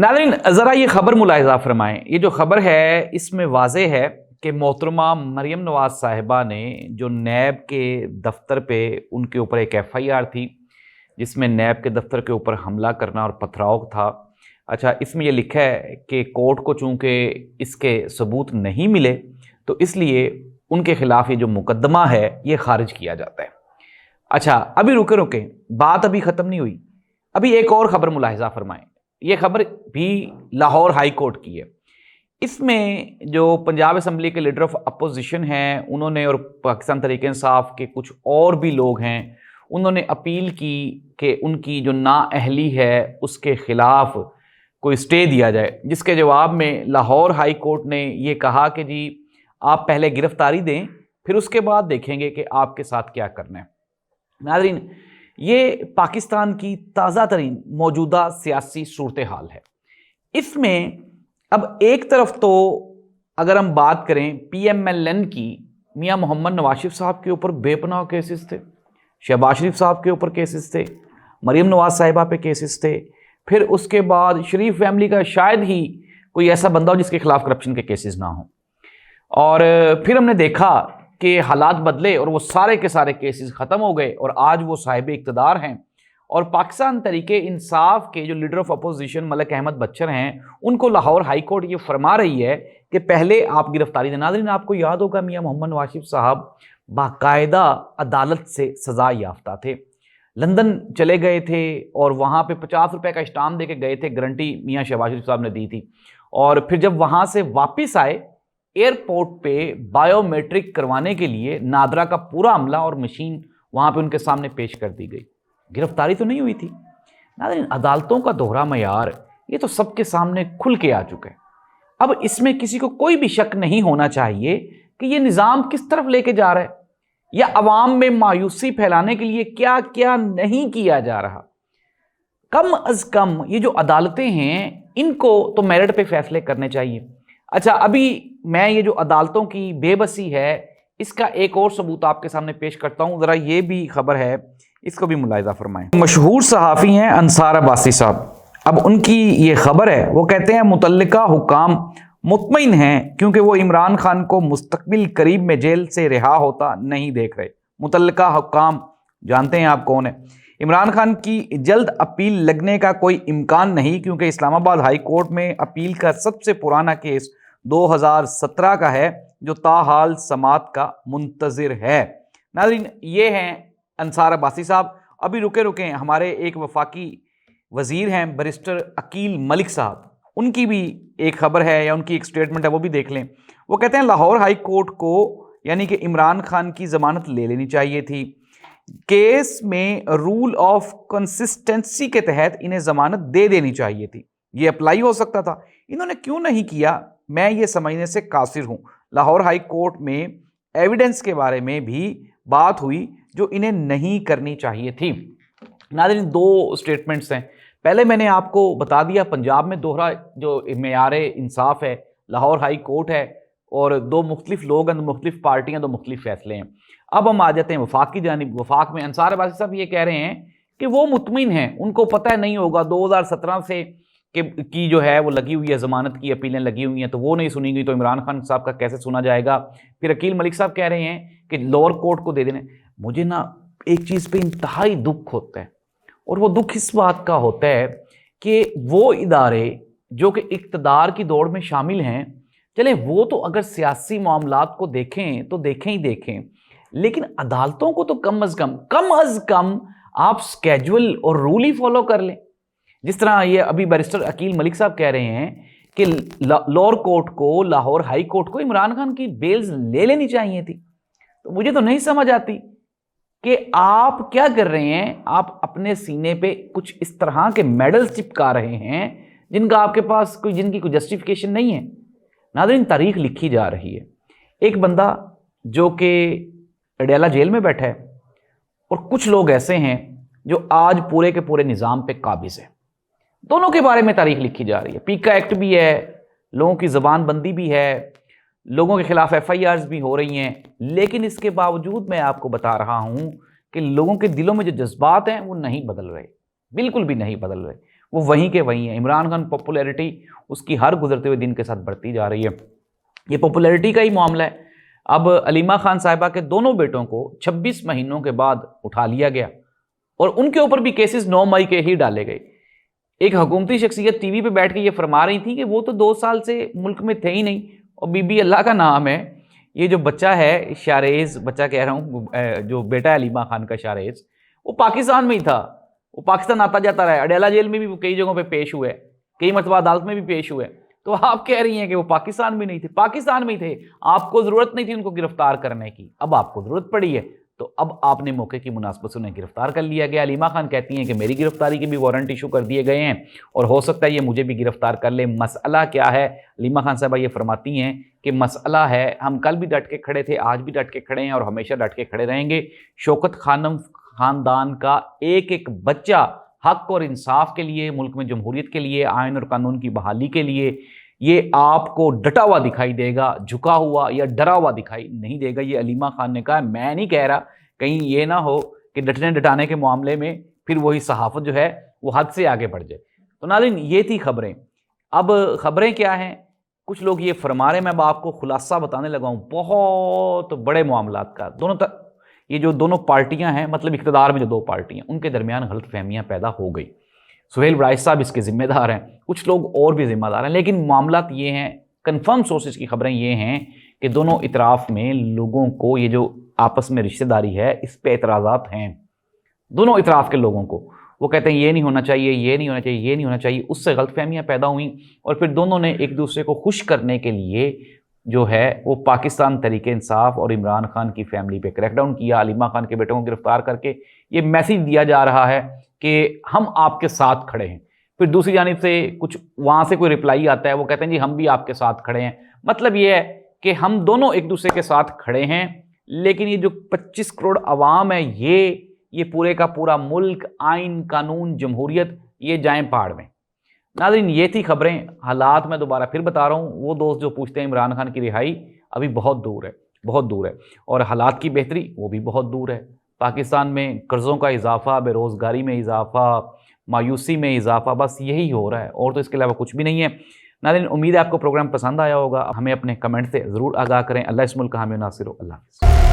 ناظرین ذرا یہ خبر ملاحظہ فرمائیں، یہ جو خبر ہے اس میں واضح ہے کہ محترمہ مریم نواز صاحبہ نے جو نیب کے دفتر پہ ان کے اوپر ایک ایف آئی آر تھی جس میں نیب کے دفتر کے اوپر حملہ کرنا اور پتھراؤ تھا، اچھا اس میں یہ لکھا ہے کہ کورٹ کو چونکہ اس کے ثبوت نہیں ملے تو اس لیے ان کے خلاف یہ جو مقدمہ ہے یہ خارج کیا جاتا ہے۔ اچھا ابھی رکے بات ابھی ختم نہیں ہوئی، ابھی ایک اور خبر ملاحظہ فرمائیں، یہ خبر بھی لاہور ہائی کورٹ کی ہے۔ اس میں جو پنجاب اسمبلی کے لیڈر آف اپوزیشن ہیں انہوں نے اور پاکستان تحریک انصاف کے کچھ اور بھی لوگ ہیں انہوں نے اپیل کی کہ ان کی جو نااہلی ہے اس کے خلاف کوئی سٹے دیا جائے، جس کے جواب میں لاہور ہائی کورٹ نے یہ کہا کہ جی آپ پہلے گرفتاری دیں پھر اس کے بعد دیکھیں گے کہ آپ کے ساتھ کیا کرنا ہے۔ ناظرین یہ پاکستان کی تازہ ترین موجودہ سیاسی صورتحال ہے۔ اس میں اب ایک طرف تو اگر ہم بات کریں پی ایم ایل این کی، میاں محمد نواز شریف صاحب کے اوپر بے پناہ کیسز تھے، شہباز شریف صاحب کے اوپر کیسز تھے، مریم نواز صاحبہ پہ کیسز تھے، پھر اس کے بعد شریف فیملی کا شاید ہی کوئی ایسا بندہ ہو جس کے خلاف کرپشن کے کیسز نہ ہوں، اور پھر ہم نے دیکھا کہ حالات بدلے اور وہ سارے کے سارے کیسز ختم ہو گئے اور آج وہ صاحب اقتدار ہیں، اور پاکستان تحریک انصاف کے جو leader of opposition Malik Ahmad Bachar ہیں ان کو لاہور ہائی کورٹ یہ فرما رہی ہے کہ پہلے آپ گرفتاری دیں۔ ناظرین آپ کو یاد ہوگا میاں محمد نواز شریف صاحب باقاعدہ عدالت سے سزا یافتہ تھے، لندن چلے گئے تھے اور وہاں پہ 50 روپے کا اسٹامپ دے کے گئے تھے، گارنٹی میاں شہباز شریف صاحب نے دی تھی، اور پھر جب وہاں سے واپس آئے ایئرپورٹ پہ بائیو میٹرک کروانے کے لیے نادرا کا پورا عملہ اور مشین وہاں پہ ان کے سامنے پیش کر دی گئی، گرفتاری تو نہیں ہوئی تھی۔ ناظرین عدالتوں کا دوہرا معیار یہ تو سب کے سامنے کھل کے آ چکا ہے، اب اس میں کسی کو کوئی بھی شک نہیں ہونا چاہیے کہ یہ نظام کس طرف لے کے جا رہا ہے یا عوام میں مایوسی پھیلانے کے لیے کیا کیا نہیں کیا جا رہا۔ کم از کم یہ جو عدالتیں ہیں ان کو تو میرٹ پہ فیصلے کرنے چاہیے۔ اچھا ابھی میں یہ جو عدالتوں کی بے بسی ہے اس کا ایک اور ثبوت آپ کے سامنے پیش کرتا ہوں، ذرا یہ بھی خبر ہے اس کو بھی ملاحظہ فرمائیں۔ مشہور صحافی ہیں انصار عباسی صاحب، اب ان کی یہ خبر ہے، وہ کہتے ہیں متعلقہ حکام مطمئن ہیں کیونکہ وہ عمران خان کو مستقبل قریب میں جیل سے رہا ہوتا نہیں دیکھ رہے۔ متعلقہ حکام جانتے ہیں آپ کون ہیں؟ عمران خان کی جلد اپیل لگنے کا کوئی امکان نہیں کیونکہ اسلام آباد ہائی کورٹ میں اپیل کا سب سے پرانا کیس 2017 کا ہے جو تاحال سماعت کا منتظر ہے۔ ناظرین یہ ہیں انصار عباسی صاحب۔ ابھی رکے ہمارے ایک وفاقی وزیر ہیں بیرسٹر عقیل ملک صاحب، ان کی بھی ایک خبر ہے یا ان کی ایک سٹیٹمنٹ ہے، وہ بھی دیکھ لیں۔ وہ کہتے ہیں لاہور ہائی کورٹ کو یعنی کہ عمران خان کی ضمانت لے لینی چاہیے تھی، کیس میں رول آف کنسسٹنسی کے تحت انہیں ضمانت دے دینی چاہیے تھی، یہ اپلائی ہو سکتا تھا، انہوں نے کیوں نہیں کیا میں یہ سمجھنے سے قاصر ہوں۔ لاہور ہائی کورٹ میں ایویڈنس کے بارے میں بھی بات ہوئی جو انہیں نہیں کرنی چاہیے تھی۔ ناظرین دو سٹیٹمنٹس ہیں، پہلے میں نے آپ کو بتا دیا پنجاب میں دوہرا جو معیار انصاف ہے، لاہور ہائی کورٹ ہے اور دو مختلف لوگ ہیں، دو مختلف پارٹیاں، دو مختلف فیصلے ہیں۔ اب ہم آ جاتے ہیں وفاق کی جانب۔ وفاق میں انصار عباسی صاحب یہ کہہ رہے ہیں کہ وہ مطمئن ہیں، ان کو پتہ نہیں ہوگا 2017 سے کی جو ہے وہ لگی ہوئی ہے، ضمانت کی اپیلیں لگی ہوئی ہیں تو وہ نہیں سنی گئی تو عمران خان صاحب کا کیسے سنا جائے گا۔ پھر عقیل ملک صاحب کہہ رہے ہیں کہ لوور کورٹ کو دے دینے۔ مجھے نا ایک چیز پہ انتہائی دکھ ہوتا ہے اور وہ دکھ اس بات کا ہوتا ہے کہ وہ ادارے جو کہ اقتدار کی دوڑ میں شامل ہیں، چلیں وہ تو اگر سیاسی معاملات کو دیکھیں تو دیکھیں ہی دیکھیں، لیکن عدالتوں کو تو کم از کم آپ سکیجول اور رول ہی فالو کر لیں۔ جس طرح یہ ابھی بیرسٹر عقیل ملک صاحب کہہ رہے ہیں کہ لوور کورٹ کو، لاہور ہائی کورٹ کو عمران خان کی بیلز لے لینی چاہیے تھی، تو مجھے تو نہیں سمجھ آتی کہ آپ کیا کر رہے ہیں۔ آپ اپنے سینے پہ کچھ اس طرح کے میڈلز چپکا رہے ہیں جن کا آپ کے پاس جن کی کوئی جسٹیفیکیشن نہیں ہے۔ ناظرین تاریخ لکھی جا رہی ہے، ایک بندہ جو کہ اڈیالہ جیل میں بیٹھا ہے اور کچھ لوگ ایسے ہیں جو آج پورے کے پورے نظام پہ قابض ہیں، دونوں کے بارے میں تاریخ لکھی جا رہی ہے۔ پیکا ایکٹ بھی ہے، لوگوں کی زبان بندی بھی ہے، لوگوں کے خلاف ایف آئی آرز بھی ہو رہی ہیں، لیکن اس کے باوجود میں آپ کو بتا رہا ہوں کہ لوگوں کے دلوں میں جو جذبات ہیں وہ نہیں بدل رہے، بالکل بھی نہیں بدل رہے۔ وہ وہیں کے وہیں ہیں. عمران خان پاپولیرٹی اس کی ہر گزرتے ہوئے دن کے ساتھ بڑھتی جا رہی ہے. یہ پاپولیرٹی کا ہی معاملہ ہے. اب علیمہ خان صاحبہ کے دونوں بیٹوں کو 26 مہینوں کے بعد اٹھا لیا گیا اور ان کے اوپر بھی کیسز 9 مئی کے ہی ڈالے گئے. ایک حکومتی شخصیت ٹی وی پہ بیٹھ کے یہ فرما رہی تھی کہ وہ تو 2 سال سے ملک میں تھے ہی نہیں, اور بی بی اللہ کا نام ہے. یہ جو بچہ ہے شاریز, بچہ کہہ رہا ہوں, جو بیٹا ہے علیمہ خان کا شاریز, وہ پاکستان میں ہی تھا. وہ پاکستان آتا جاتا رہا ہے. اڈیالہ جیل میں بھی وہ کئی جگہوں پہ پیش ہوئے, کئی مرتبہ عدالت میں بھی پیش ہوئے. تو آپ کہہ رہی ہیں کہ وہ پاکستان میں نہیں تھے. پاکستان میں ہی تھے, آپ کو ضرورت نہیں تھی ان کو گرفتار کرنے کی, اب آپ کو ضرورت پڑی ہے تو اب آپ نے موقع کی مناسبت سے انہیں گرفتار کر لیا گیا. علیمہ خان کہتی ہیں کہ میری گرفتاری کے بھی وارنٹ ایشو کر دیے گئے ہیں اور ہو سکتا ہے یہ مجھے بھی گرفتار کر لیں. مسئلہ کیا ہے؟ علیمہ خان صاحبہ یہ فرماتی ہیں کہ مسئلہ ہے, ہم کل بھی ڈٹ کے کھڑے تھے, آج بھی ڈٹ کے کھڑے ہیں اور ہمیشہ ڈٹ کے کھڑے رہیں گے. شوکت خانم خاندان کا ایک ایک بچہ حق اور انصاف کے لیے, ملک میں جمہوریت کے لیے, آئین اور قانون کی بحالی کے لیے, یہ آپ کو ڈٹا ہوا دکھائی دے گا, جھکا ہوا یا ڈرا ہوا دکھائی نہیں دے گا. یہ علیمہ خان نے کہا, میں نہیں کہہ رہا, کہیں یہ نہ ہو کہ ڈٹنے ڈٹانے کے معاملے میں پھر وہی صحافت جو ہے وہ حد سے آگے بڑھ جائے. تو ناظرین یہ تھی خبریں. اب خبریں کیا ہیں؟ کچھ لوگ یہ فرما رہے ہیں, میں اب آپ کو خلاصہ بتانے لگا ہوں بہت بڑے معاملات کا. یہ جو دونوں پارٹیاں ہیں, مطلب اقتدار میں جو 2 پارٹیاں, ان کے درمیان غلط فہمیاں پیدا ہو گئی. سہیل وڑائچ صاحب اس کے ذمہ دار ہیں, کچھ لوگ اور بھی ذمہ دار ہیں, لیکن معاملات یہ ہیں, کنفرم سورسز کی خبریں یہ ہیں کہ دونوں اطراف میں لوگوں کو یہ جو آپس میں رشتہ داری ہے اس پہ اعتراضات ہیں. دونوں اطراف کے لوگوں کو وہ کہتے ہیں یہ نہیں ہونا چاہیے, یہ نہیں ہونا چاہیے, یہ نہیں ہونا چاہیے. اس سے غلط فہمیاں پیدا ہوئیں اور پھر دونوں نے ایک دوسرے کو خوش کرنے کے لیے جو ہے وہ پاکستان تحریک انصاف اور عمران خان کی فیملی پہ کریک ڈاؤن کیا. علیمہ خان کے بیٹوں کو گرفتار کر کے یہ میسیج دیا جا رہا ہے کہ ہم آپ کے ساتھ کھڑے ہیں. پھر دوسری جانب سے کچھ وہاں سے کوئی رپلائی آتا ہے, وہ کہتے ہیں جی ہم بھی آپ کے ساتھ کھڑے ہیں. مطلب یہ ہے کہ ہم دونوں ایک دوسرے کے ساتھ کھڑے ہیں, لیکن یہ جو 25 کروڑ عوام ہے, یہ پورے کا پورا ملک, آئین, قانون, جمہوریت, یہ جائیں پہاڑ میں. ناظرین یہ تھی خبریں. حالات میں دوبارہ پھر بتا رہا ہوں, وہ دوست جو پوچھتے ہیں عمران خان کی رہائی ابھی بہت دور ہے, بہت دور ہے, اور حالات کی بہتری وہ بھی بہت دور ہے. پاکستان میں قرضوں کا اضافہ, بے روزگاری میں اضافہ, مایوسی میں اضافہ, بس یہی ہو رہا ہے, اور تو اس کے علاوہ کچھ بھی نہیں ہے. ناظرین امید ہے آپ کو پروگرام پسند آیا ہوگا. ہمیں اپنے کمنٹ سے ضرور آگاہ کریں. اللہ اس ملک کا حامی و ناصر ہو. اللہ حافظ.